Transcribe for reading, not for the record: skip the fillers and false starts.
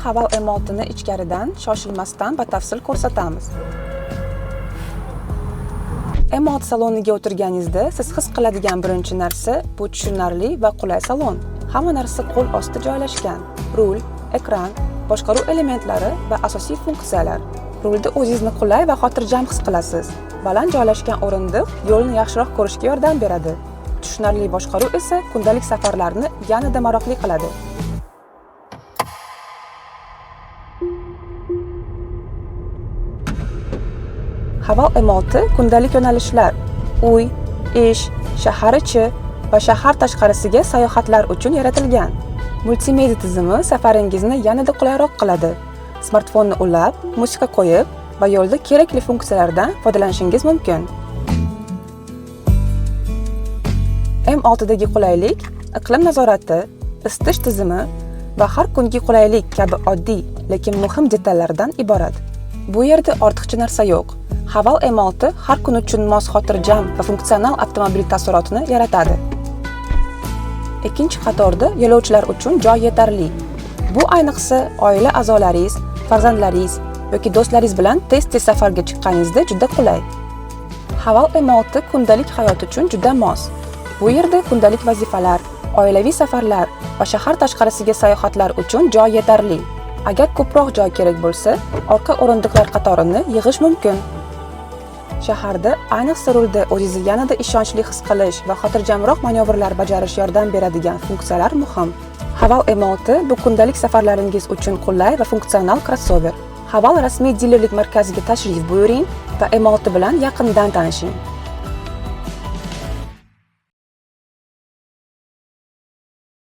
Haval M6 ni ichkaridan shoshilmasdan batafsil ko'rsatamiz. M6 saloniga o'tirganingizda siz his qiladigan birinchi narsa bu tushunarli va qulay salon. Hamma narsa qo'l ostida joylashgan. Rul, ekran, boshqaruv elementlari va asosiy funksiyalar. Rulda o'zingizni qulay va xotirjam his qilasiz. Baland joylashgan o'rindiq yo'lni yaxshiroq ko'rishga yordam beradi. Tushunarli boshqaruv esa kundalik safarlarni yanada maroqli qiladi. Haval M6 kundalik yo'nalishlar, uy, ish, shahar ichi va shahar tashqarisiga sayohatlar uchun yaratilgan. Multimedia tizimi safaringizni yanada qulayroq qiladi. Smartfonni ulab, musiqa qo'yib va yo'lda kerakli funksiyalardan foydalanishingiz mumkin. M6dagi qulaylik iqlim nazorati, isitish tizimi va har kungi qulaylik kabi oddiy, lekin muhim detallardan iborat. Bu yerda ortiqcha narsa yo'q. Haval M6 har kun uchun mos xotirjam va funksional avtomobil taassurotini yaratadi. Ikkinchi qatorda yo'lovchilar uchun joy yetarli. Bu ayniqsa oila a'zolaringiz, farzandlaringiz yoki do'stlaringiz bilan tez-tez safarga chiqqaningizda juda qulay. Haval M6 kundalik hayot uchun juda mos. Bu yerda kundalik vazifalar, oilaviy safarlar va shahar tashqarisiga sayohatlar uchun joy yetarli. Agar ko'proq joy kerak bo'lsa, orqa o'rindiqlar qatorini yig'ish mumkin. Shaharda, ayniqsa rulda o'zingizni yanada ishonchli his qilish va xotirjamroq manyovrlar bajarish yordam beradigan funksiyalar muhim. Haval M6 bu kundalik safarlaringiz uchun qulay va funksional crossover. Haval rasmiy dilerlik markaziga tashrif buyuring va M6 bilan yaqindan tanishing.